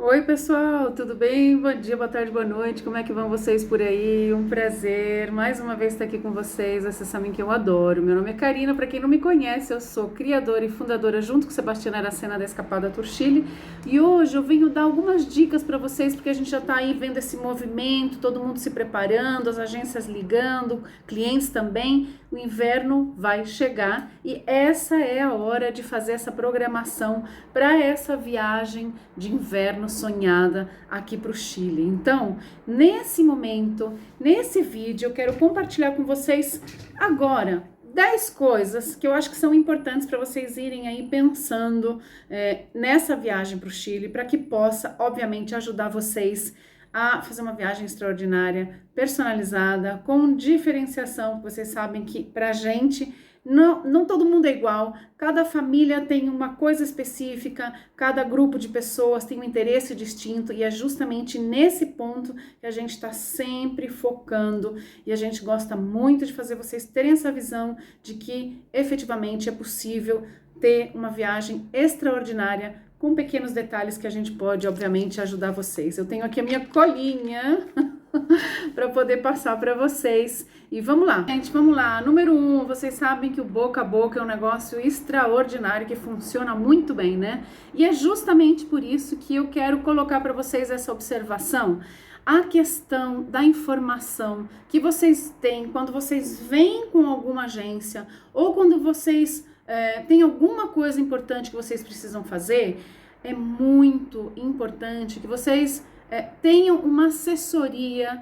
Oi, pessoal, tudo bem? Bom dia, boa tarde, boa noite. Como é que vão vocês por aí? Um prazer mais uma vez estar aqui com vocês. Vocês sabem que eu adoro. Meu nome é Karina. Para quem não me conhece, eu sou criadora e fundadora junto com Sebastiana Aracena da Escapada Tour Chile. E hoje eu venho dar algumas dicas para vocês, porque a gente já está aí vendo esse movimento, todo mundo se preparando, as agências ligando, clientes também. O inverno vai chegar e essa é a hora de fazer essa programação para essa viagem de inverno sonhada aqui para o Chile. Então, nesse momento, nesse vídeo, eu quero compartilhar com vocês agora 10 coisas que eu acho que são importantes para vocês irem aí pensando nessa viagem para o Chile, para que possa, obviamente, ajudar vocês a fazer uma viagem extraordinária, personalizada, com diferenciação. Vocês sabem que pra gente não todo mundo é igual, cada família tem uma coisa específica, cada grupo de pessoas tem um interesse distinto e é justamente nesse ponto que a gente está sempre focando e a gente gosta muito de fazer vocês terem essa visão de que efetivamente é possível ter uma viagem extraordinária com pequenos detalhes que a gente pode, obviamente, ajudar vocês. Eu tenho aqui a minha colinha para poder passar para vocês. E vamos lá, gente, vamos lá. Número 1, vocês sabem que o boca a boca é um negócio extraordinário que funciona muito bem, né? E é justamente por isso que eu quero colocar para vocês essa observação. A questão da informação que vocês têm quando vocês vêm com alguma agência ou quando vocês tem alguma coisa importante que vocês precisam fazer, é muito importante que vocês tenham uma assessoria,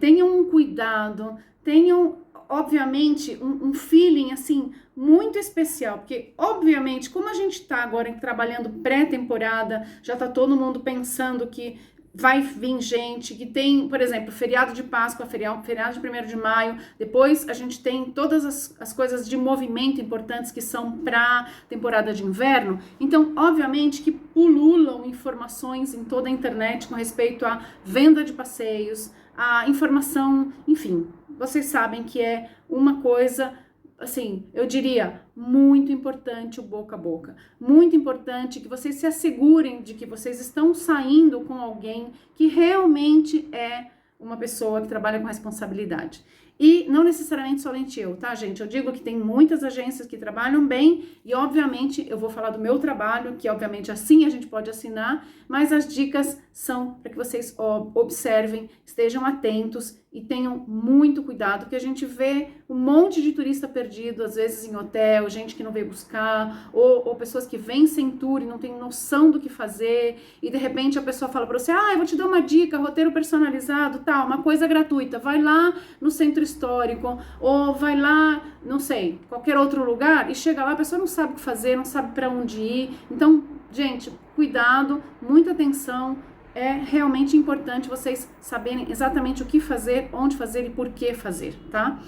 tenham um cuidado, tenham, obviamente, um feeling, assim, muito especial, porque, obviamente, como a gente tá agora trabalhando pré-temporada, já tá todo mundo pensando que vai vir gente que tem, por exemplo, feriado de Páscoa, feriado de 1º de maio, depois a gente tem todas as coisas de movimento importantes que são para temporada de inverno, então, obviamente que pululam informações em toda a internet com respeito à venda de passeios, a informação, enfim, vocês sabem que é uma coisa, assim, eu diria, muito importante o boca a boca. Muito importante que vocês se assegurem de que vocês estão saindo com alguém que realmente é uma pessoa que trabalha com responsabilidade. E não necessariamente somente eu, tá, gente? Eu digo que tem muitas agências que trabalham bem e, obviamente, eu vou falar do meu trabalho, que, obviamente, assim a gente pode assinar, mas as dicas são para que vocês observem, estejam atentos e tenham muito cuidado, que a gente vê um monte de turista perdido, às vezes em hotel, gente que não veio buscar, ou pessoas que vêm sem tour e não tem noção do que fazer, e de repente a pessoa fala para você, eu vou te dar uma dica, roteiro personalizado, tal, uma coisa gratuita, vai lá no centro histórico, ou vai lá, não sei, qualquer outro lugar, e chega lá, a pessoa não sabe o que fazer, não sabe para onde ir, então, gente, cuidado, muita atenção, é realmente importante vocês saberem exatamente o que fazer, onde fazer e por que fazer, tá?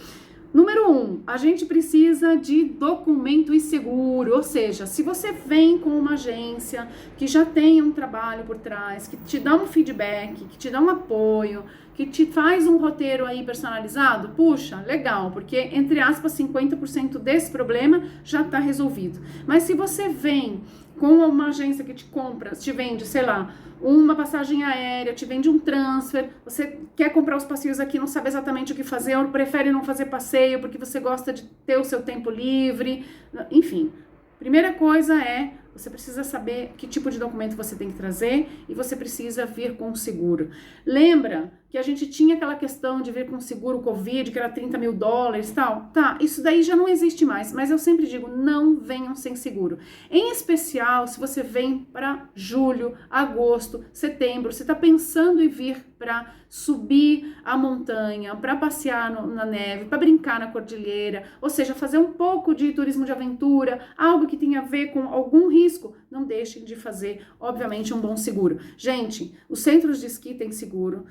Número 1, a gente precisa de documento e seguro, ou seja, se você vem com uma agência que já tem um trabalho por trás, que te dá um feedback, que te dá um apoio, que te faz um roteiro aí personalizado, puxa, legal, porque, entre aspas, 50% desse problema já está resolvido. Mas se você vem com uma agência que te compra, te vende, sei lá, uma passagem aérea, te vende um transfer, você quer comprar os passeios aqui, não sabe exatamente o que fazer, ou prefere não fazer passeio porque você gosta de ter o seu tempo livre, enfim. Primeira coisa é, você precisa saber que tipo de documento você tem que trazer e você precisa vir com seguro. Lembra que a gente tinha aquela questão de vir com seguro Covid, que era $30 mil e tal? Tá, isso daí já não existe mais, mas eu sempre digo, não venham sem seguro. Em especial, se você vem para julho, agosto, setembro, você está pensando em vir para subir a montanha, para passear na neve, para brincar na cordilheira, ou seja, fazer um pouco de turismo de aventura, algo que tenha a ver com algum risco, não deixem de fazer, obviamente, um bom seguro. Gente, os centros de esqui têm seguro.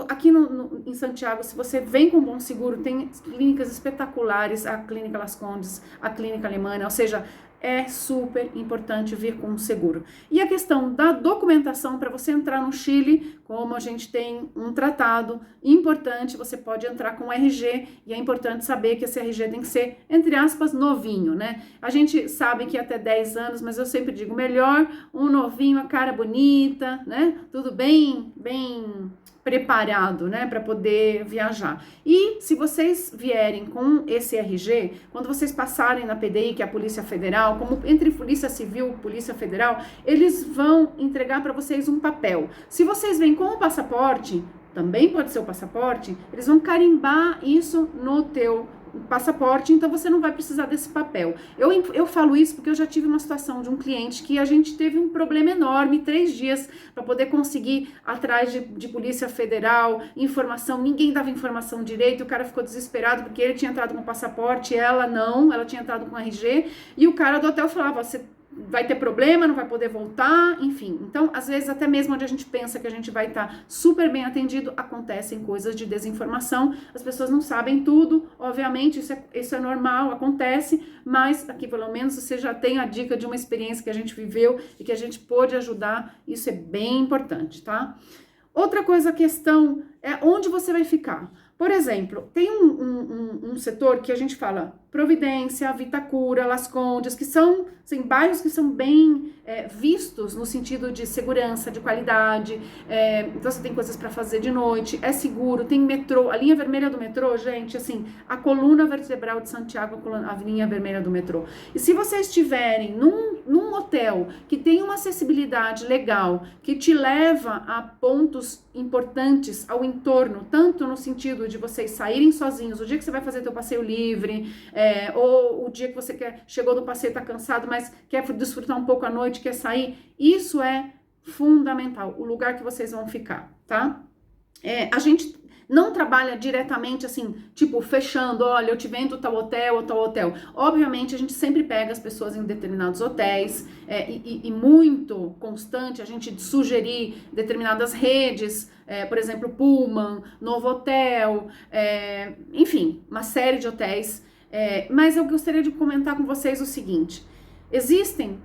Aqui em Santiago, se você vem com um bom seguro, tem clínicas espetaculares, a Clínica Las Condes, a Clínica Alemana, ou seja, é super importante vir com um seguro. E a questão da documentação, para você entrar no Chile, como a gente tem um tratado importante, você pode entrar com RG, e é importante saber que esse RG tem que ser, entre aspas, novinho, né? A gente sabe que até 10 anos, mas eu sempre digo, melhor um novinho, a cara bonita, né? Tudo bem preparado, né, para poder viajar. E se vocês vierem com esse RG, quando vocês passarem na PDI, que é a Polícia Federal, como entre Polícia Civil e Polícia Federal, eles vão entregar para vocês um papel. Se vocês vêm com o passaporte, também pode ser o passaporte, eles vão carimbar isso no teu passaporte, então você não vai precisar desse papel. Eu falo isso porque eu já tive uma situação de um cliente que a gente teve um problema enorme, 3 dias para poder conseguir atrás de Polícia Federal, informação, ninguém dava informação direito, o cara ficou desesperado porque ele tinha entrado com passaporte, ela não, ela tinha entrado com RG, e o cara do hotel falava, você vai ter problema, não vai poder voltar, enfim. Então, às vezes, até mesmo onde a gente pensa que a gente vai estar super bem atendido, acontecem coisas de desinformação, as pessoas não sabem tudo, obviamente, isso é normal, acontece, mas aqui, pelo menos, você já tem a dica de uma experiência que a gente viveu e que a gente pôde ajudar, isso é bem importante, tá? Outra coisa, a questão é onde você vai ficar. Por exemplo, tem um setor que a gente fala Providência, Vitacura, Las Condes, que são assim, bairros que são bem vistos no sentido de segurança, de qualidade, então você tem coisas para fazer de noite, é seguro, tem metrô, a linha vermelha do metrô, gente, assim, a coluna vertebral de Santiago, a linha vermelha do metrô. E se vocês estiverem num hotel que tem uma acessibilidade legal, que te leva a pontos importantes ao entorno, tanto no sentido de vocês saírem sozinhos, o dia que você vai fazer teu passeio livre, ou o dia que você chegou do passeio, tá cansado, mas quer desfrutar um pouco à noite, quer sair, isso é fundamental, o lugar que vocês vão ficar, tá? A gente não trabalha diretamente assim, tipo, fechando, olha, eu te vendo tal hotel ou tal hotel. Obviamente, a gente sempre pega as pessoas em determinados hotéis, e muito constante a gente sugerir determinadas redes, por exemplo, Pullman, Novotel, enfim, uma série de hotéis. Mas eu gostaria de comentar com vocês o seguinte, existem...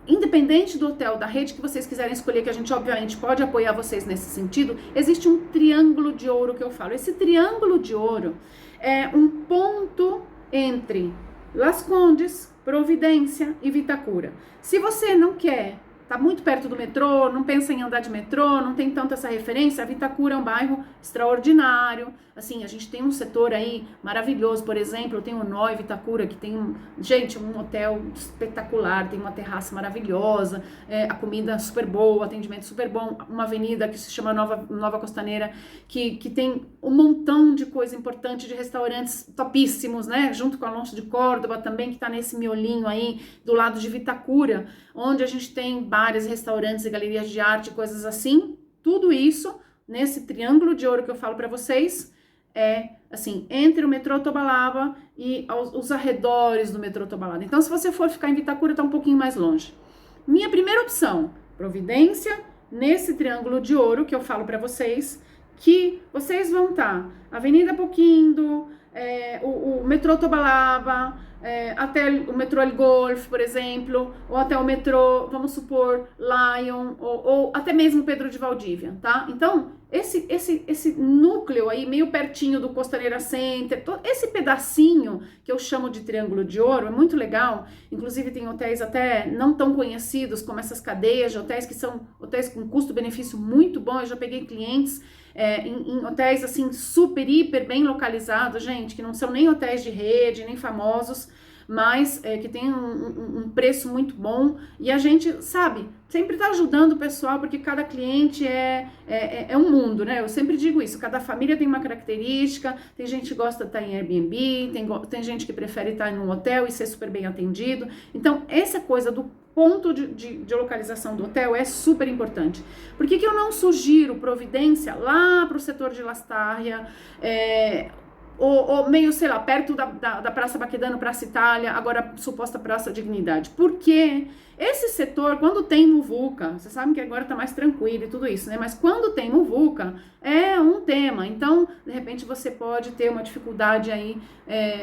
independente do hotel, da rede que vocês quiserem escolher, que a gente obviamente pode apoiar vocês nesse sentido, existe um triângulo de ouro que eu falo. Esse triângulo de ouro é um ponto entre Las Condes, Providência e Vitacura. Se você não quer, tá muito perto do metrô, não pensa em andar de metrô, não tem tanto essa referência, a Vitacura é um bairro extraordinário, assim, a gente tem um setor aí maravilhoso, por exemplo, eu tenho o Noi Vitacura, que tem, gente, um hotel espetacular, tem uma terraça maravilhosa, a comida super boa, o atendimento super bom, uma avenida que se chama Nova Costaneira, que tem um montão de coisa importante, de restaurantes topíssimos, né, junto com a Alonso de Córdoba também, que tá nesse miolinho aí, do lado de Vitacura, onde a gente tem bares, restaurantes e galerias de arte, coisas assim, tudo isso, nesse triângulo de ouro que eu falo para vocês, assim, entre o metrô Tobalaba e os arredores do metrô Tobalaba. Então, se você for ficar em Vitacura, tá um pouquinho mais longe. Minha primeira opção, Providência, nesse triângulo de ouro que eu falo para vocês, que vocês vão estar Avenida Poquindo, o metrô Tobalaba, até o metrô El Golf, por exemplo, ou até o metrô, vamos supor, Lion, ou até mesmo Pedro de Valdívia, tá? Então, esse núcleo aí, meio pertinho do Costaneira Center, esse pedacinho que eu chamo de Triângulo de Ouro, é muito legal. Inclusive, tem hotéis até não tão conhecidos, como essas cadeias de hotéis, que são hotéis com custo-benefício muito bom. Eu já peguei clientes em hotéis, assim, super, hiper bem localizados, gente, que não são nem hotéis de rede, nem famosos, mas que tem um preço muito bom, e a gente, sabe, sempre tá ajudando o pessoal, porque cada cliente é um mundo, né? Eu sempre digo isso, cada família tem uma característica, tem gente que gosta de estar em Airbnb, tem gente que prefere estar em um hotel e ser super bem atendido. Então, essa coisa do ponto de localização do hotel é super importante. Por que eu não sugiro Providência lá para o setor de Lastarria, ou meio, sei lá, perto da Praça Baquedano, Praça Itália, agora suposta Praça Dignidade. Porque esse setor, quando tem muvuca, vocês sabem que agora tá mais tranquilo e tudo isso, né? Mas quando tem muvuca, é um tema. Então, de repente, você pode ter uma dificuldade aí.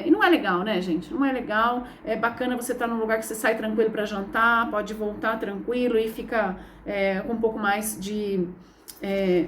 E não é legal, né, gente? Não é legal. É bacana você estar num lugar que você sai tranquilo para jantar, pode voltar tranquilo e fica com um pouco mais de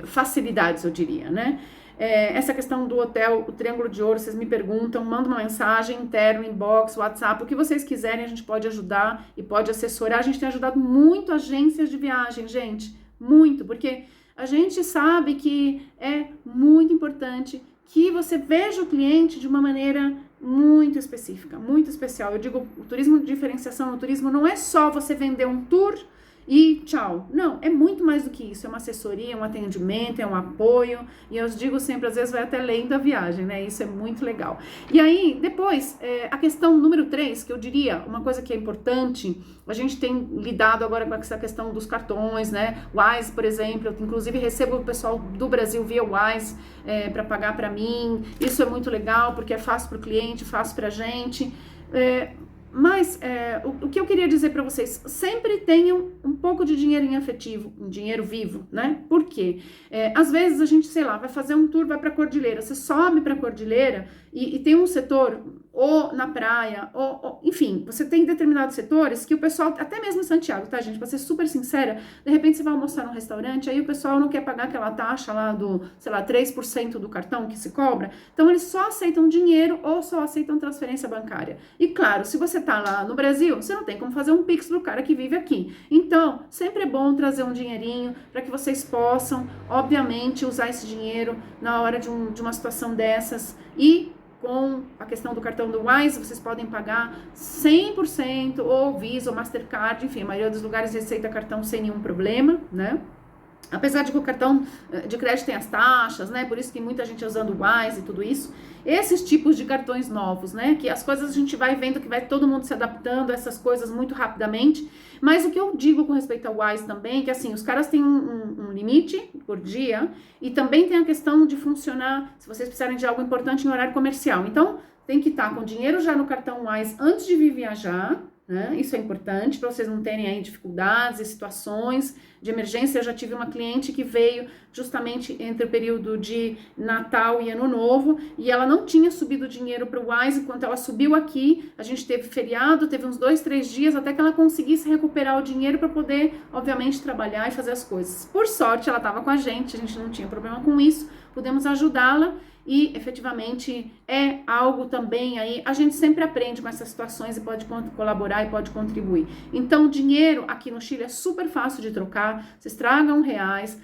facilidades, eu diria, né? Essa questão do hotel, o Triângulo de Ouro, vocês me perguntam, manda uma mensagem interno, inbox, WhatsApp, o que vocês quiserem, a gente pode ajudar e pode assessorar. A gente tem ajudado muito agências de viagem, gente, muito, porque a gente sabe que é muito importante que você veja o cliente de uma maneira muito específica, muito especial. Eu digo, o turismo de diferenciação no turismo não é só você vender um tour e tchau. Não, é muito mais do que isso. É uma assessoria, é um atendimento, é um apoio. E eu digo sempre, às vezes vai até além da viagem, né? Isso é muito legal. E aí, depois, a questão número 3, que eu diria, uma coisa que é importante, a gente tem lidado agora com essa questão dos cartões, né? Wise, por exemplo, eu inclusive recebo o pessoal do Brasil via Wise para pagar para mim. Isso é muito legal, porque é fácil para o cliente, fácil para a gente. Mas o que eu queria dizer para vocês, sempre tenham um pouco de dinheiro em efetivo, um dinheiro vivo, né? Por quê? Às vezes a gente, sei lá, vai fazer um tour, vai para a Cordilheira, você sobe para a Cordilheira e tem um setor, ou na praia, enfim, você tem determinados setores que o pessoal, até mesmo em Santiago, tá, gente? Pra ser super sincera, de repente você vai almoçar num restaurante, aí o pessoal não quer pagar aquela taxa lá do, sei lá, 3% do cartão que se cobra, então eles só aceitam dinheiro ou só aceitam transferência bancária. E claro, se você tá lá no Brasil, você não tem como fazer um Pix pro cara que vive aqui. Então, sempre é bom trazer um dinheirinho para que vocês possam, obviamente, usar esse dinheiro na hora de uma situação dessas e com a questão do cartão do Wise, vocês podem pagar 100% ou Visa ou Mastercard, enfim, a maioria dos lugares aceita cartão sem nenhum problema, né? Apesar de que o cartão de crédito tem as taxas, né? Por isso que muita gente usando o Wise e tudo isso. Esses tipos de cartões novos, né? Que as coisas a gente vai vendo que vai todo mundo se adaptando a essas coisas muito rapidamente. Mas o que eu digo com respeito ao Wise também, é que assim, os caras têm um limite por dia e também tem a questão de funcionar, se vocês precisarem de algo importante em horário comercial. Então, tem que estar com dinheiro já no cartão Wise antes de vir viajar, né? Isso é importante para vocês não terem aí dificuldades e situações de emergência. Eu já tive uma cliente que veio justamente entre o período de Natal e Ano Novo e ela não tinha subido dinheiro para o Wise. Enquanto ela subiu aqui, a gente teve feriado, teve uns 2, 3 dias até que ela conseguisse recuperar o dinheiro para poder, obviamente, trabalhar e fazer as coisas. Por sorte, ela estava com a gente não tinha problema com isso, pudemos ajudá-la. E efetivamente é algo também aí, a gente sempre aprende com essas situações e pode colaborar e pode contribuir. Então, dinheiro aqui no Chile é super fácil de trocar, vocês tragam reais,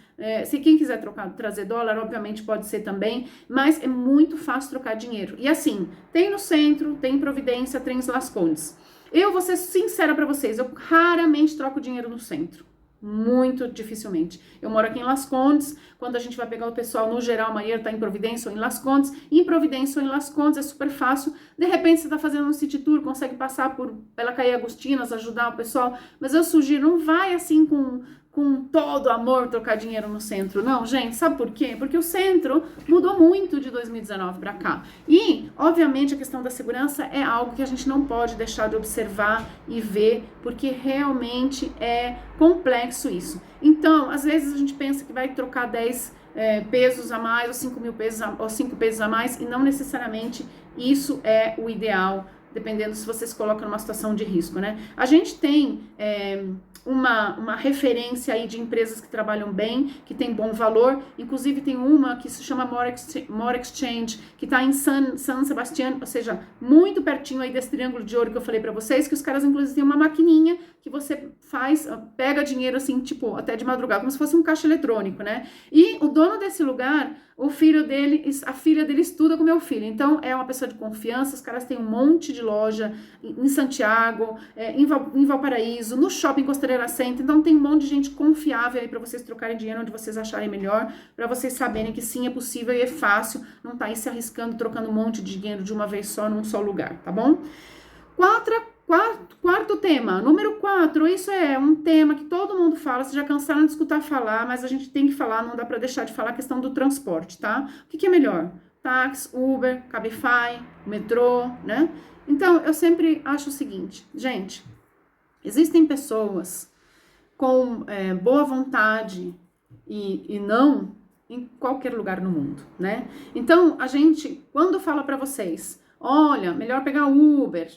se quem quiser trazer dólar, obviamente pode ser também, mas é muito fácil trocar dinheiro. E assim, tem no centro, tem em Providência, tem em Las Condes. Eu vou ser sincera para vocês, eu raramente troco dinheiro no centro. Muito dificilmente. Eu moro aqui em Las Condes, quando a gente vai pegar o pessoal, no geral, a maioria tá em Providência ou em Las Condes, em Providência ou em Las Condes é super fácil, de repente você tá fazendo um city tour, consegue passar pela Caia Agustinas, ajudar o pessoal, mas eu sugiro, não vai assim com todo amor trocar dinheiro no centro, não, gente, sabe por quê? Porque o centro mudou muito de 2019 para cá, e, obviamente, a questão da segurança é algo que a gente não pode deixar de observar e ver, porque realmente é complexo isso. Então, às vezes a gente pensa que vai trocar 10 pesos a mais, ou 5 mil pesos, ou 5 pesos a mais, e não necessariamente isso é o ideal, dependendo se você se coloca numa situação de risco, né? A gente tem uma referência aí de empresas que trabalham bem, que tem bom valor, inclusive tem uma que se chama More Exchange, que está em San Sebastián, ou seja, muito pertinho aí desse Triângulo de Ouro que eu falei para vocês, que os caras inclusive têm uma maquininha que você pega dinheiro assim, tipo, até de madrugada, como se fosse um caixa eletrônico, né? E o dono desse lugar, a filha dele estuda com meu filho, então é uma pessoa de confiança, os caras têm um monte de loja em Santiago, em Valparaíso, no Shopping Costareira Center, então tem um monte de gente confiável aí para vocês trocarem dinheiro onde vocês acharem melhor, para vocês saberem que sim, é possível e é fácil, não tá aí se arriscando, trocando um monte de dinheiro de uma vez só, num só lugar, tá bom? Quarto tema, número 4, isso é um tema que todo mundo fala, vocês já cansaram de escutar falar, mas a gente tem que falar, não dá para deixar de falar a questão do transporte, tá? O que é melhor? táxi, Uber, Cabify, metrô, né? Então, eu sempre acho o seguinte, gente, existem pessoas com boa vontade e não em qualquer lugar no mundo, né? Então, a gente, quando fala para vocês, olha, melhor pegar Uber,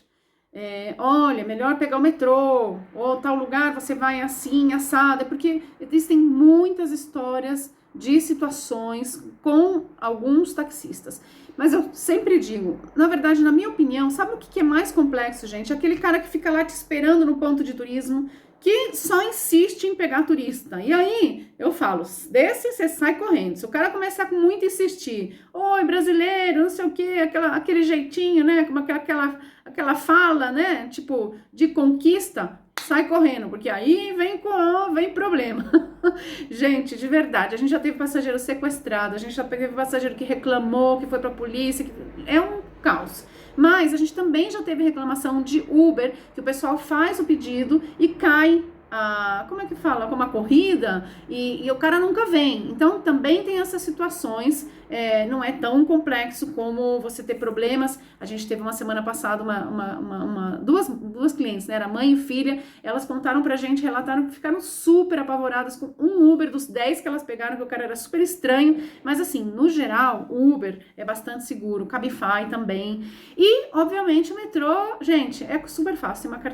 olha, melhor pegar o metrô, ou tal lugar você vai assim, assado, é porque existem muitas histórias de situações com alguns taxistas. Mas eu sempre digo, na verdade, na minha opinião, sabe o que é mais complexo, gente? Aquele cara que fica lá te esperando no ponto de turismo, que só insiste em pegar turista. E aí, eu falo, desse você sai correndo. Se o cara começar com muito insistir, oi, brasileiro, não sei o quê, aquele jeitinho, né, como aquela fala, né, tipo, de conquista, sai correndo, porque aí vem problema. Gente, de verdade, a gente já teve passageiro sequestrado, a gente já teve passageiro que reclamou, que foi pra polícia, é um caos. Mas a gente também já teve reclamação de Uber, que o pessoal faz o pedido e cai, como é que fala? Como a corrida, e o cara nunca vem. Então também tem essas situações, não é tão complexo como você ter problemas. A gente teve uma semana passada duas clientes, né? Era mãe e filha, elas contaram pra gente, relataram que ficaram super apavoradas com um Uber dos 10 que elas pegaram, que o cara era super estranho, mas assim, no geral, o Uber é bastante seguro, Cabify também, e obviamente o metrô, gente, é super fácil, tem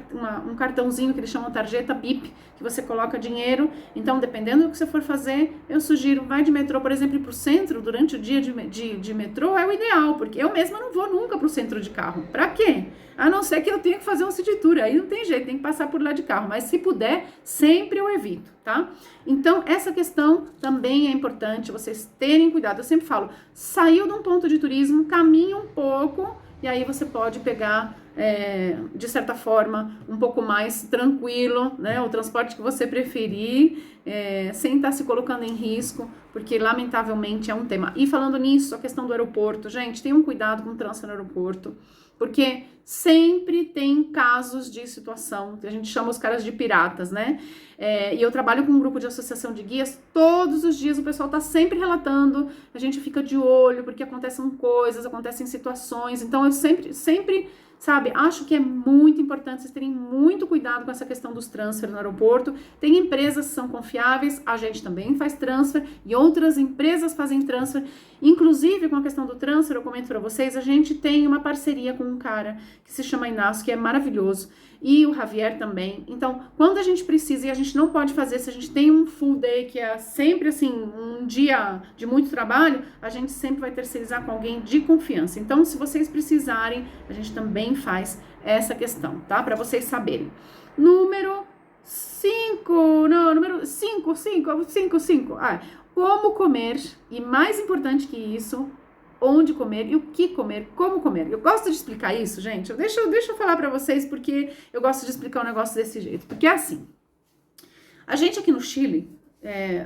um cartãozinho que eles chamam tarjeta BIP, que você coloca dinheiro, então dependendo do que você for fazer, eu sugiro, vai de metrô, por exemplo, pro centro, durante o dia de metrô, é o ideal, porque eu mesma não vou nunca pro centro de carro, pra quê? A não ser que eu tenha que fazer um city tour, aí não tem jeito, tem que passar por lá de carro, mas se puder, sempre eu evito, tá? Então, essa questão também é importante, vocês terem cuidado, eu sempre falo, saiu de um ponto de turismo, caminha um pouco, e aí você pode pegar, de certa forma, um pouco mais tranquilo, né? O transporte que você preferir, sem estar se colocando em risco, porque lamentavelmente é um tema. E falando nisso, a questão do aeroporto, gente, tenham cuidado com o trânsito no aeroporto, porque sempre tem casos de situação, que a gente chama os caras de piratas, né? E eu trabalho com um grupo de associação de guias, todos os dias o pessoal tá sempre relatando, a gente fica de olho, porque acontecem coisas, acontecem situações, então eu sempre, sabe, acho que é muito importante vocês terem muito cuidado com essa questão dos transfer no aeroporto. Tem empresas que são confiáveis, a gente também faz transfer e outras empresas fazem transfer. Inclusive, com a questão do transfer, eu comento para vocês, a gente tem uma parceria com um cara que se chama Inácio, que é maravilhoso, e o Javier também. Então, quando a gente precisa, e a gente não pode fazer, se a gente tem um full day, que é sempre assim, um dia de muito trabalho, a gente sempre vai terceirizar com alguém de confiança. Então, se vocês precisarem, a gente também faz essa questão, tá? Para vocês saberem. Número 5, não, número 5. Como comer, e mais importante que isso, onde comer e o que comer, como comer. Eu gosto de explicar isso, gente. Deixa eu falar pra vocês porque eu gosto de explicar um negócio desse jeito. Porque é assim, a gente aqui no Chile,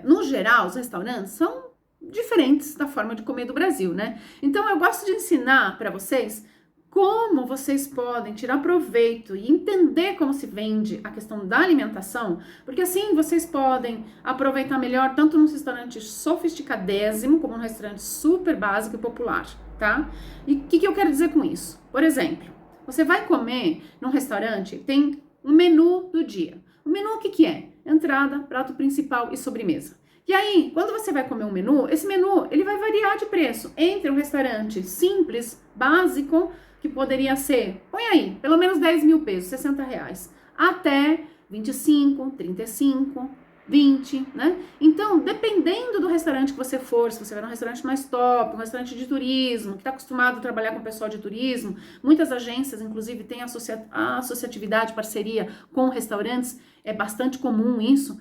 no geral, os restaurantes são diferentes da forma de comer do Brasil, né? Então eu gosto de ensinar pra vocês como vocês podem tirar proveito e entender como se vende a questão da alimentação, porque assim vocês podem aproveitar melhor tanto num restaurante sofisticadésimo como num restaurante super básico e popular, tá? E o que eu quero dizer com isso? Por exemplo, você vai comer num restaurante, tem um menu do dia. O menu o que é? Entrada, prato principal e sobremesa. E aí, quando você vai comer um menu, esse menu ele vai variar de preço entre um restaurante simples, básico, que poderia ser, põe aí, pelo menos 10 mil pesos, R$60, até 25, 35, 20, né? Então, dependendo do restaurante que você for, se você vai num restaurante mais top, um restaurante de turismo, que está acostumado a trabalhar com o pessoal de turismo, muitas agências, inclusive, têm associatividade, parceria com restaurantes, é bastante comum isso.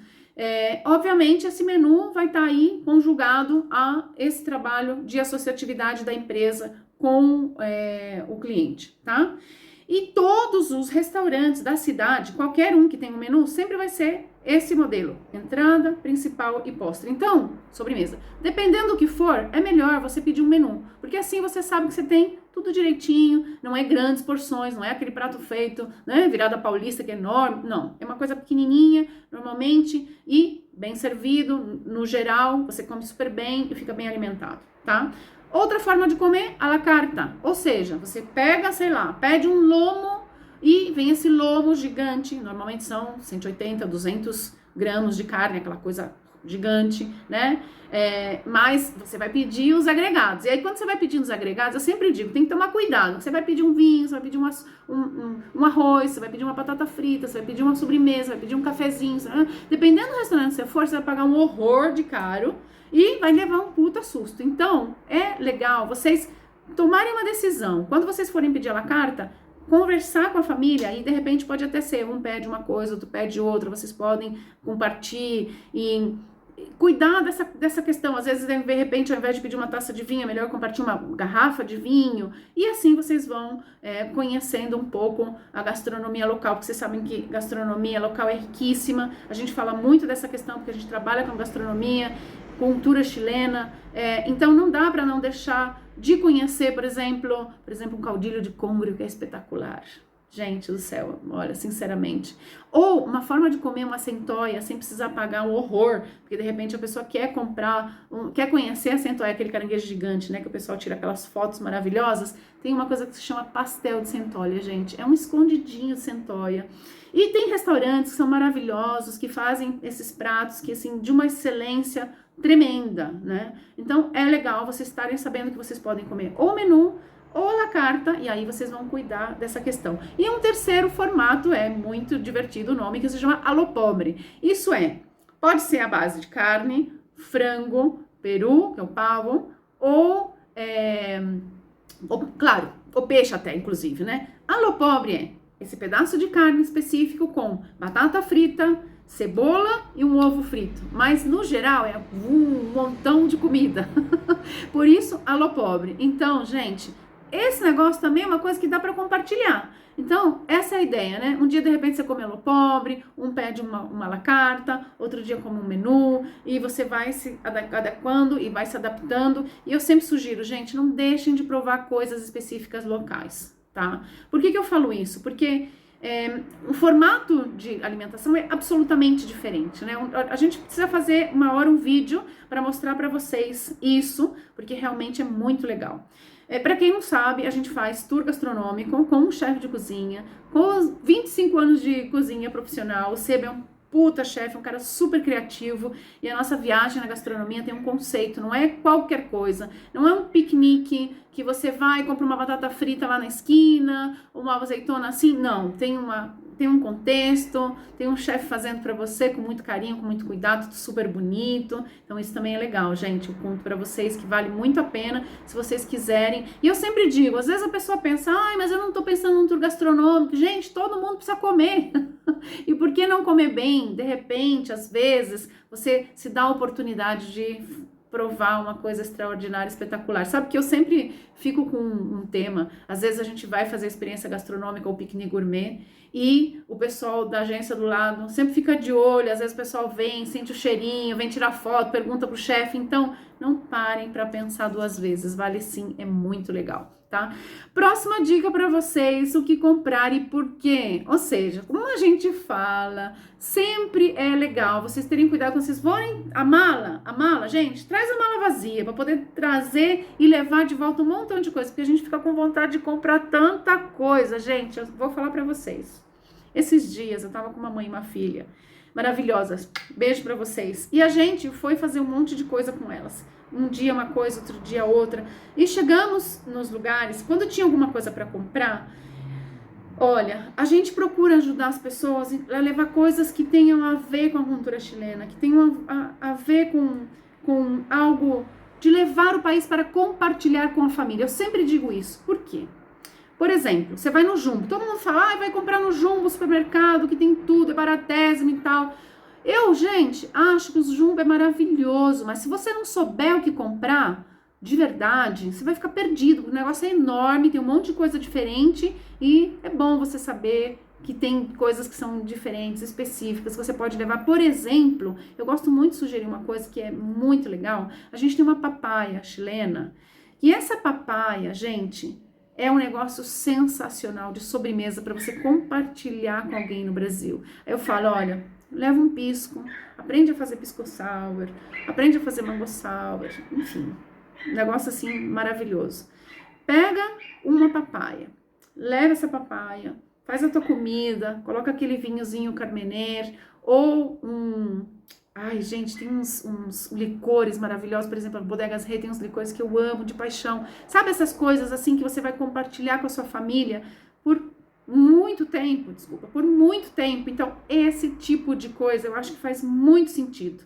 Obviamente, esse menu vai estar aí conjugado a esse trabalho de associatividade da empresa com o cliente, tá? E todos os restaurantes da cidade, qualquer um que tenha um menu, sempre vai ser esse modelo, entrada, principal e postre. Então, sobremesa. Dependendo do que for, é melhor você pedir um menu, porque assim você sabe que você tem tudo direitinho, não é grandes porções, não é aquele prato feito, né, virada paulista que é enorme, não. É uma coisa pequenininha, normalmente, e bem servido, no geral, você come super bem e fica bem alimentado, tá? Outra forma de comer, à la carta. Ou seja, você pega, sei lá, pede um lomo e vem esse lomo gigante. Normalmente são 180, 200 gramas de carne, aquela coisa gigante, né? Mas você vai pedir os agregados. E aí, quando você vai pedindo os agregados, eu sempre digo, tem que tomar cuidado. Você vai pedir um vinho, você vai pedir um arroz, você vai pedir uma batata frita, você vai pedir uma sobremesa, vai pedir um cafezinho. Dependendo do restaurante que você for, você vai pagar um horror de caro e vai levar um puta susto. Então, é legal vocês tomarem uma decisão. Quando vocês forem pedir à la carta, conversar com a família e de repente pode até ser, um pede uma coisa, outro pede outra, vocês podem compartilhar e cuidar dessa questão. Às vezes, de repente, ao invés de pedir uma taça de vinho, é melhor compartilhar uma garrafa de vinho. E assim vocês vão conhecendo um pouco a gastronomia local, porque vocês sabem que gastronomia local é riquíssima. A gente fala muito dessa questão, porque a gente trabalha com gastronomia, cultura chilena. Então, não dá para não deixar de conhecer, por exemplo, um caudilho de congrio, que é espetacular. Gente do céu, olha, sinceramente. Ou uma forma de comer uma centoia sem precisar pagar um horror, porque de repente a pessoa quer comprar, quer conhecer a centoia, aquele caranguejo gigante, né, que o pessoal tira aquelas fotos maravilhosas. Tem uma coisa que se chama pastel de centoia, gente. É um escondidinho de centoia. E tem restaurantes que são maravilhosos, que fazem esses pratos que, assim, de uma excelência tremenda, né? Então, é legal vocês estarem sabendo que vocês podem comer ou menu, ou à la carta, e aí vocês vão cuidar dessa questão. E um terceiro formato é muito divertido, o nome, que se chama allo pobre. Isso pode ser a base de carne, frango, peru, que é o pavo, ou claro, o peixe até, inclusive, né? Allo pobre é esse pedaço de carne específico com batata frita, cebola e um ovo frito. Mas, no geral, é um montão de comida. Por isso, allo pobre. Então, gente, esse negócio também é uma coisa que dá para compartilhar. Então, essa é a ideia, né? Um dia, de repente, você come allo pobre, um pede uma à la carta, outro dia come um menu, e você vai se adequando e vai se adaptando. E eu sempre sugiro, gente, não deixem de provar coisas específicas locais, tá? Por que eu falo isso? Porque o formato de alimentação é absolutamente diferente, né? A gente precisa fazer uma hora um vídeo para mostrar para vocês isso, porque realmente é muito legal. Para quem não sabe, a gente faz tour gastronômico com um chefe de cozinha, com 25 anos de cozinha profissional. O Seba é um puta chefe, um cara super criativo, e a nossa viagem na gastronomia tem um conceito, não é qualquer coisa, não é um piquenique que você vai e compra uma batata frita lá na esquina, uma azeitona assim, não, tem um contexto, tem um chefe fazendo para você com muito carinho, com muito cuidado, tudo super bonito. Então isso também é legal, gente. Eu conto para vocês que vale muito a pena se vocês quiserem. E eu sempre digo, às vezes a pessoa pensa, ai, mas eu não tô pensando num tour gastronômico. Gente, todo mundo precisa comer. E por que não comer bem? De repente, às vezes, você se dá a oportunidade de provar uma coisa extraordinária, espetacular. Sabe que eu sempre fico com um tema, às vezes a gente vai fazer experiência gastronômica ou piquenique gourmet e o pessoal da agência do lado sempre fica de olho, às vezes o pessoal vem, sente o cheirinho, vem tirar foto, pergunta pro chefe, então não parem para pensar duas vezes, vale sim, é muito legal. Tá? Próxima dica para vocês, o que comprar e por quê. Ou seja, como a gente fala, sempre é legal vocês terem cuidado quando vocês forem a mala, gente, traz a mala vazia para poder trazer e levar de volta um montão de coisa, porque a gente fica com vontade de comprar tanta coisa, gente. Eu vou falar para vocês. Esses dias eu tava com uma mãe e uma filha maravilhosas. Beijo para vocês. E a gente foi fazer um monte de coisa com elas. Um dia uma coisa, outro dia outra. E chegamos nos lugares, quando tinha alguma coisa para comprar, olha, a gente procura ajudar as pessoas a levar coisas que tenham a ver com a cultura chilena, que tenham a ver com algo de levar o país para compartilhar com a família. Eu sempre digo isso. Por quê? Por exemplo, você vai no Jumbo, todo mundo fala, vai comprar no Jumbo, supermercado, que tem tudo, é baratésimo e tal. Eu, gente, acho que o Jumbo é maravilhoso, mas se você não souber o que comprar, de verdade, você vai ficar perdido. O negócio é enorme, tem um monte de coisa diferente e é bom você saber que tem coisas que são diferentes, específicas, que você pode levar. Por exemplo, eu gosto muito de sugerir uma coisa que é muito legal. A gente tem uma papaya chilena e essa papaya, gente, é um negócio sensacional de sobremesa para você compartilhar com alguém no Brasil. Aí eu falo, olha, leva um pisco, aprende a fazer pisco sour, aprende a fazer mango sour, enfim. um negócio assim maravilhoso. Pega uma papaya, leva essa papaya, faz a tua comida, coloca aquele vinhozinho Carmener ou Ai, gente, tem uns licores maravilhosos, por exemplo, a Bodegas Rey tem uns licores que eu amo de paixão. Sabe essas coisas assim que você vai compartilhar com a sua família por muito tempo, por muito tempo. Então, esse tipo de coisa eu acho que faz muito sentido.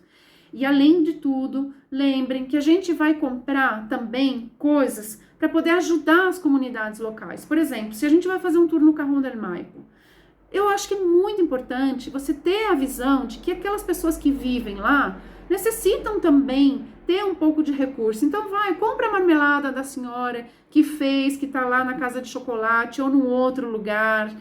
E além de tudo, lembrem que a gente vai comprar também coisas para poder ajudar as comunidades locais. Por exemplo, se a gente vai fazer um tour no Cajón del Maipo, eu acho que é muito importante você ter a visão de que aquelas pessoas que vivem lá necessitam também ter um pouco de recurso. Então compra a marmelada da senhora que fez, que tá lá na Casa de Chocolate ou num outro lugar,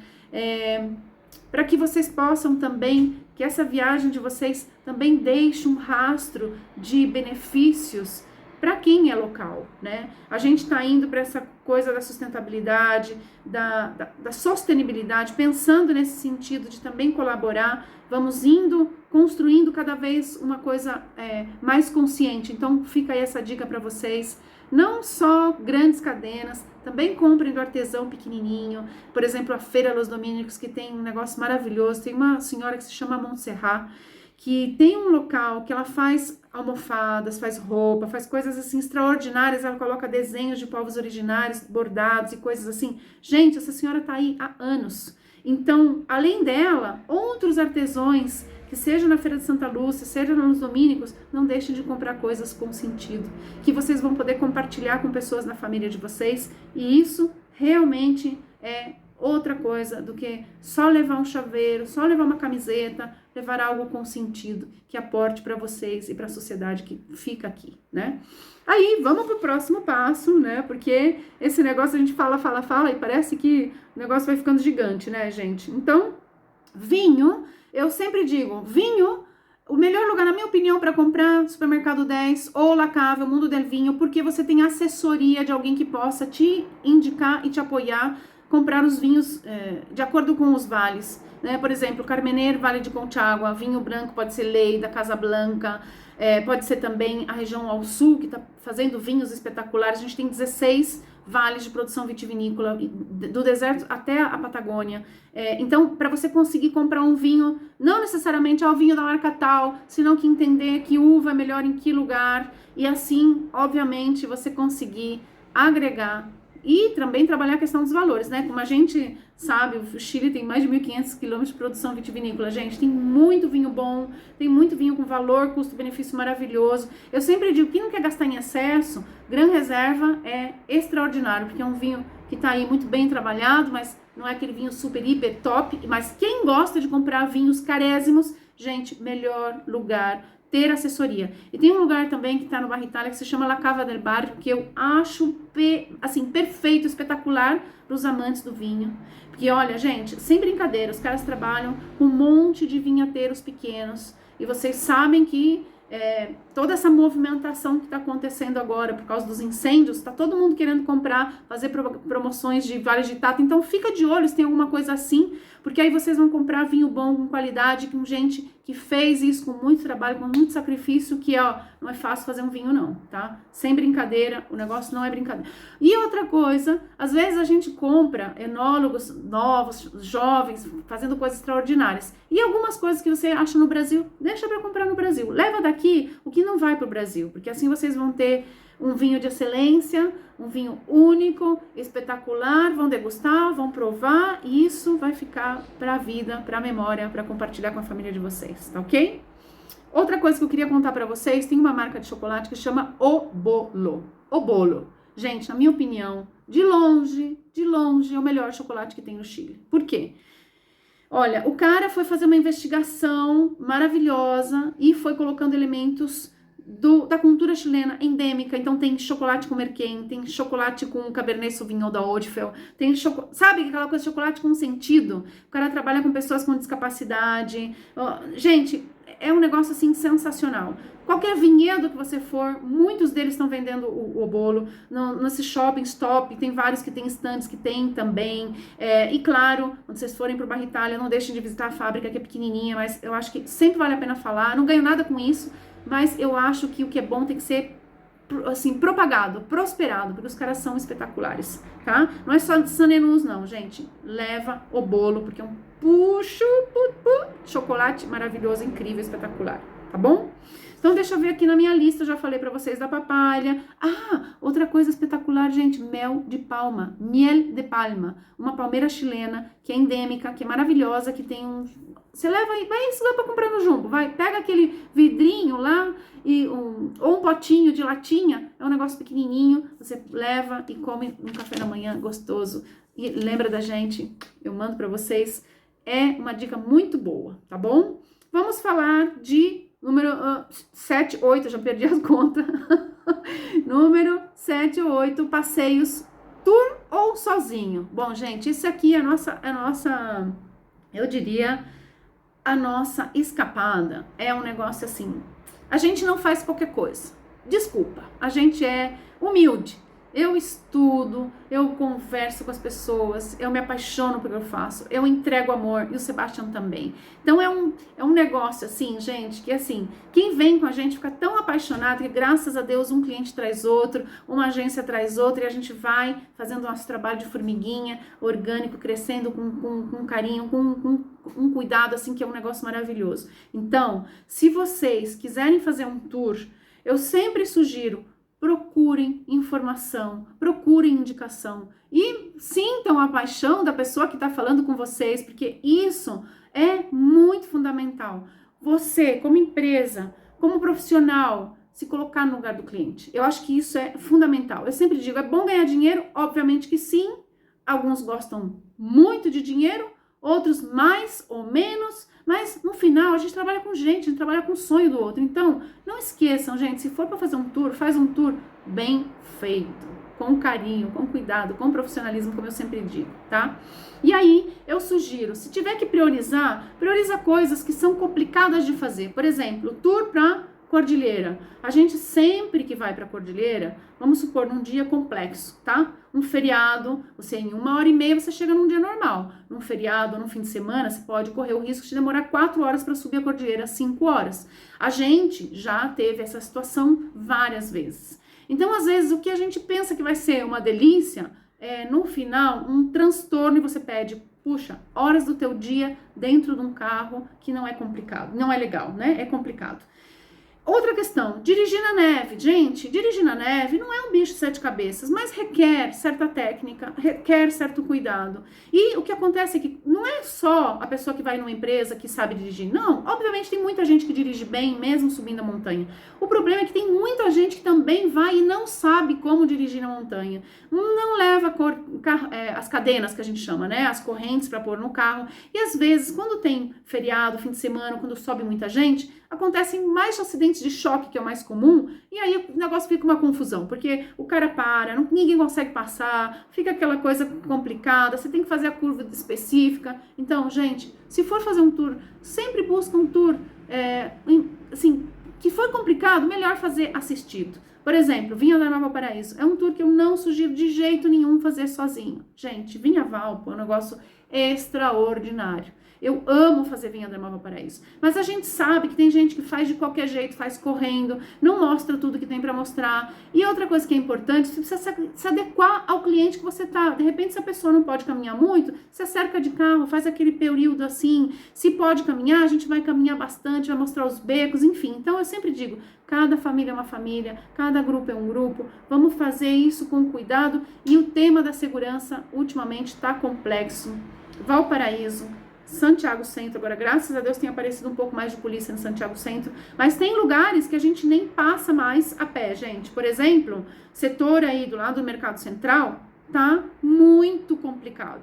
para que vocês possam também, que essa viagem de vocês também deixe um rastro de benefícios para quem é local, né? A gente está indo para essa coisa da sustentabilidade, da sustentabilidade, pensando nesse sentido de também colaborar, vamos indo, construindo cada vez uma coisa mais consciente. Então fica aí essa dica para vocês, não só grandes cadenas, também comprem do artesão pequenininho, por exemplo, a Feira Los Dominicos, que tem um negócio maravilhoso, tem uma senhora que se chama Montserrat, que tem um local que ela faz almofadas, faz roupa, faz coisas assim extraordinárias, ela coloca desenhos de povos originários, bordados e coisas assim. Gente, essa senhora tá aí há anos. Então, além dela, outros artesãos, que seja na Feira de Santa Lúcia, seja nos Domínicos, não deixem de comprar coisas com sentido, que vocês vão poder compartilhar com pessoas da família de vocês, e isso realmente é outra coisa do que só levar um chaveiro, só levar uma camiseta, levar algo com sentido, que aporte para vocês e para a sociedade que fica aqui, né? Aí, vamos pro próximo passo, né? Porque esse negócio a gente fala e parece que o negócio vai ficando gigante, né, gente? Então, vinho, eu sempre digo, vinho, o melhor lugar, na minha opinião, para comprar, Supermercado 10 ou La Cava, o Mundo del Vinho, porque você tem assessoria de alguém que possa te indicar e te apoiar, comprar os vinhos de acordo com os vales, né? Por exemplo, Carmener, Vale de Conchagua, vinho branco pode ser Lleida, Casa Blanca, pode ser também a região ao sul, que está fazendo vinhos espetaculares. A gente tem 16 vales de produção vitivinícola, do deserto até a Patagônia. Então, para você conseguir comprar um vinho, não necessariamente o vinho da marca tal, senão que entender que uva é melhor em que lugar, e assim, obviamente, você conseguir agregar e também trabalhar a questão dos valores, né? Como a gente sabe, o Chile tem mais de 1.500 quilômetros de produção vitivinícola. Gente, tem muito vinho bom, tem muito vinho com valor, custo-benefício maravilhoso. Eu sempre digo, quem não quer gastar em excesso, Gran Reserva é extraordinário, porque é um vinho que tá aí muito bem trabalhado, mas não é aquele vinho super, hiper top. Mas quem gosta de comprar vinhos carésimos, gente, melhor lugar ter assessoria. E tem um lugar também que está no Barra Itália que se chama La Cava del Barrio, que eu acho assim, perfeito, espetacular para os amantes do vinho. Porque olha, gente, sem brincadeira, os caras trabalham com um monte de vinhateiros pequenos e vocês sabem que toda essa movimentação que está acontecendo agora por causa dos incêndios, está todo mundo querendo comprar, fazer promoções de vales de tata. Então fica de olho se tem alguma coisa assim, porque aí vocês vão comprar vinho bom, com qualidade, com gente que fez isso com muito trabalho, com muito sacrifício, que não é fácil fazer um vinho não, tá? Sem brincadeira, o negócio não é brincadeira. E outra coisa, às vezes a gente compra enólogos novos, jovens, fazendo coisas extraordinárias. E algumas coisas que você acha no Brasil, deixa para comprar no Brasil. Leva daqui o que não vai para o Brasil, porque assim vocês vão ter um vinho de excelência, um vinho único, espetacular, vão degustar, vão provar, e isso vai ficar para a vida, para a memória, para compartilhar com a família de vocês, tá ok? Outra coisa que eu queria contar para vocês, tem uma marca de chocolate que chama O Bolo. O Bolo. Gente, na minha opinião, de longe, é o melhor chocolate que tem no Chile. Por quê? Olha, o cara foi fazer uma investigação maravilhosa e foi colocando elementos da cultura chilena endêmica. Então tem chocolate com merquém, tem chocolate com Cabernet Sauvignon da Oldfield, tem sabe aquela coisa de chocolate com sentido? O cara trabalha com pessoas com discapacidade. Gente, é um negócio assim sensacional. Qualquer vinhedo que você for, muitos deles estão vendendo o bolo. Nesses shoppings top, tem vários que tem estandes que tem também. E claro, quando vocês forem para o Barra Itália, não deixem de visitar a fábrica, que é pequenininha, mas eu acho que sempre vale a pena falar. Não ganho nada com isso, mas eu acho que o que é bom tem que ser assim, propagado, prosperado, porque os caras são espetaculares, tá? Não é só de Sanenus, não, gente. Leva o bolo, porque é um chocolate maravilhoso, incrível, espetacular, tá bom? Então, deixa eu ver aqui na minha lista, eu já falei pra vocês da papalha. Ah, outra coisa espetacular, gente, mel de palma, miel de palma, uma palmeira chilena, que é endêmica, que é maravilhosa, que tem um... Você leva aí, vai isso lá pra comprar no Jumbo, vai, pega aquele vidrinho lá, ou um potinho de latinha, é um negócio pequenininho, você leva e come um café da manhã gostoso. E lembra da gente, eu mando pra vocês, é uma dica muito boa, tá bom? Vamos falar de número 7, 8, já perdi as contas. Número 7 ou 8, passeios, tour ou sozinho. Bom, gente, isso aqui é a nossa, eu diria, a nossa escapada. É um negócio assim, a gente não faz qualquer coisa. Desculpa, a gente é humilde. Eu estudo, eu converso com as pessoas, eu me apaixono pelo que eu faço, eu entrego amor e o Sebastião também. Então é um negócio assim, gente, que assim, quem vem com a gente fica tão apaixonado que graças a Deus um cliente traz outro, uma agência traz outra e a gente vai fazendo nosso trabalho de formiguinha, orgânico, crescendo com carinho, com um cuidado assim que é um negócio maravilhoso. Então, se vocês quiserem fazer um tour, eu sempre sugiro, procurem informação, procurem indicação e sintam a paixão da pessoa que está falando com vocês, porque isso é muito fundamental. Você, como empresa, como profissional, se colocar no lugar do cliente. Eu acho que isso é fundamental. Eu sempre digo, é bom ganhar dinheiro? Obviamente que sim. Alguns gostam muito de dinheiro, outros mais ou menos, mas no final a gente trabalha com gente, a gente trabalha com o sonho do outro. Então, não esqueçam, gente, se for para fazer um tour, faz um tour bem feito, com carinho, com cuidado, com profissionalismo, como eu sempre digo, tá? E aí, eu sugiro, se tiver que priorizar, prioriza coisas que são complicadas de fazer. Por exemplo, tour para Cordilheira. A gente sempre que vai para Cordilheira, vamos supor, num dia complexo, tá? Um feriado, você em 1h30 você chega num dia normal. Num feriado ou num fim de semana, você pode correr o risco de demorar 4 horas para subir a Cordilheira, 5 horas. A gente já teve essa situação várias vezes. Então, às vezes, o que a gente pensa que vai ser uma delícia, é no final um transtorno e você pede, puxa, horas do teu dia dentro de um carro que não é complicado, não é legal, né? É complicado. Outra questão, dirigir na neve. Gente, dirigir na neve não é um bicho de 7 cabeças, mas requer certa técnica, requer certo cuidado. E o que acontece é que não é só a pessoa que vai numa empresa que sabe dirigir. Não, obviamente tem muita gente que dirige bem, mesmo subindo a montanha. O problema é que tem muita gente que também vai e não sabe como dirigir na montanha. Não leva as cadenas que a gente chama, né? As correntes para pôr no carro. E às vezes, quando tem feriado, fim de semana, quando sobe muita gente, acontecem mais acidentes de choque, que é o mais comum, e aí o negócio fica uma confusão, porque o cara para, ninguém consegue passar, fica aquela coisa complicada, você tem que fazer a curva específica. Então, gente, se for fazer um tour, sempre busca um tour, assim, que for complicado, melhor fazer assistido. Por exemplo, Vinha-Valpo ao Paraíso, é um tour que eu não sugiro de jeito nenhum fazer sozinho. Gente, Vinha-Valpo é um negócio extraordinário. Eu amo fazer Vinha-Valpo ao Paraíso. Mas a gente sabe que tem gente que faz de qualquer jeito, faz correndo, não mostra tudo que tem para mostrar. E outra coisa que é importante, você precisa se adequar ao cliente que você tá. De repente, se a pessoa não pode caminhar muito, você cerca de carro, faz aquele período assim. Se pode caminhar, a gente vai caminhar bastante, vai mostrar os becos, enfim. Então, eu sempre digo, cada família é uma família, cada grupo é um grupo. Vamos fazer isso com cuidado. E o tema da segurança, ultimamente, está complexo. Valparaíso, Santiago Centro, agora graças a Deus tem aparecido um pouco mais de polícia no Santiago Centro, mas tem lugares que a gente nem passa mais a pé, gente. Por exemplo, setor aí do lado do Mercado Central tá muito complicado.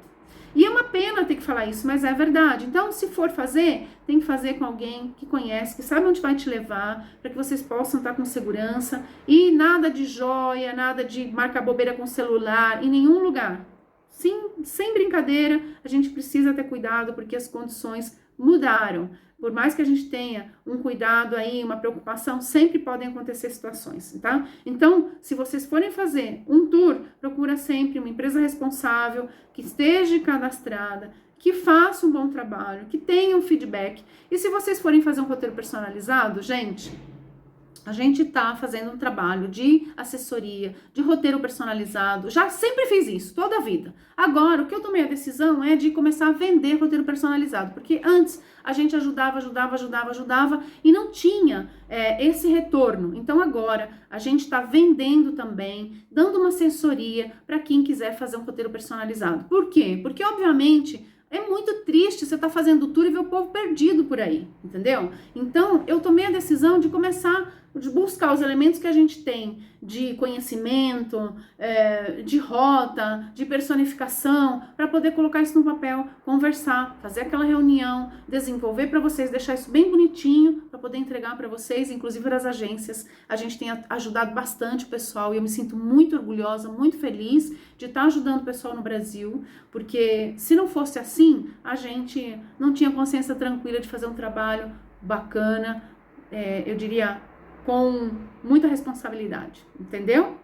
E é uma pena ter que falar isso, mas é verdade. Então, se for fazer, tem que fazer com alguém que conhece, que sabe onde vai te levar, para que vocês possam estar com segurança. E nada de joia, nada de marcar bobeira com celular, em nenhum lugar. Sim, sem brincadeira, a gente precisa ter cuidado porque as condições mudaram. Por mais que a gente tenha um cuidado aí, uma preocupação, sempre podem acontecer situações, tá? Então, se vocês forem fazer um tour, procura sempre uma empresa responsável, que esteja cadastrada, que faça um bom trabalho, que tenha um feedback. E se vocês forem fazer um roteiro personalizado, gente, A gente tá fazendo um trabalho de assessoria, de roteiro personalizado. Já sempre fiz isso, toda a vida. Agora, o que eu tomei a decisão é de começar a vender roteiro personalizado. Porque antes a gente ajudava e não tinha esse retorno. Então agora a gente está vendendo também, dando uma assessoria para quem quiser fazer um roteiro personalizado. Por quê? Porque, obviamente, é muito triste você estar fazendo tour e ver o povo perdido por aí, entendeu? Então, eu tomei a decisão de começar de buscar os elementos que a gente tem de conhecimento, de rota, de personificação, para poder colocar isso no papel, conversar, fazer aquela reunião, desenvolver para vocês, deixar isso bem bonitinho, para poder entregar para vocês, inclusive das agências. A gente tem ajudado bastante o pessoal e eu me sinto muito orgulhosa, muito feliz de estar ajudando o pessoal no Brasil, porque se não fosse assim, a gente não tinha consciência tranquila de fazer um trabalho bacana, eu diria, com muita responsabilidade, entendeu?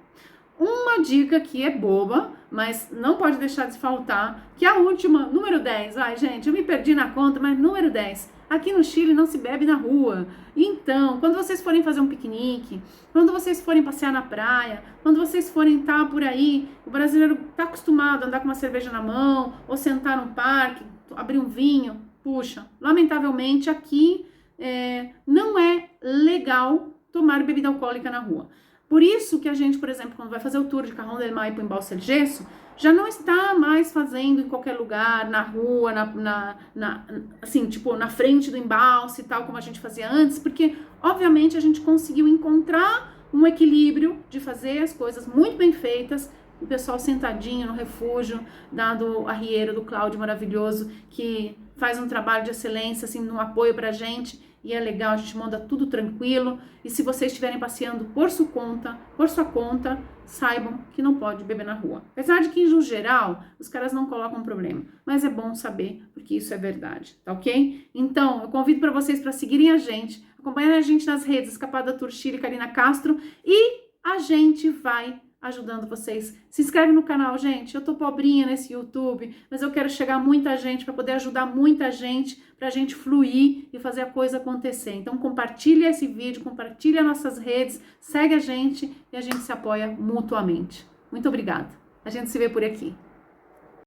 Uma dica que é boba, mas não pode deixar de faltar, que é a última, número 10. Ai, gente, eu me perdi na conta, mas número 10. Aqui no Chile não se bebe na rua. Então, quando vocês forem fazer um piquenique, quando vocês forem passear na praia, quando vocês forem estar por aí, o brasileiro está acostumado a andar com uma cerveja na mão, ou sentar num parque, abrir um vinho. Puxa, lamentavelmente aqui não é legal tomar bebida alcoólica na rua. Por isso que a gente, por exemplo, quando vai fazer o tour de Cajón del Maipo em Balsa del Gesso, já não está mais fazendo em qualquer lugar, na rua, assim, tipo, na frente do embalse e tal, como a gente fazia antes, porque, obviamente, a gente conseguiu encontrar um equilíbrio de fazer as coisas muito bem feitas, o pessoal sentadinho no refúgio, dado o arrieiro do Cláudio maravilhoso, que faz um trabalho de excelência, assim, no apoio pra gente, e é legal, a gente manda tudo tranquilo, e se vocês estiverem passeando por sua conta, saibam que não pode beber na rua. Apesar de que, no geral, os caras não colocam problema, mas é bom saber, porque isso é verdade, tá ok? Então, eu convido para vocês para seguirem a gente, acompanharem a gente nas redes Escapada Tour Chile, Karina Castro, e a gente vai ajudando vocês. Se inscreve no canal, gente. Eu tô pobrinha nesse YouTube, mas eu quero chegar a muita gente para poder ajudar muita gente, pra gente fluir e fazer a coisa acontecer. Então compartilha esse vídeo, compartilha nossas redes, segue a gente e a gente se apoia mutuamente. Muito obrigada. A gente se vê por aqui.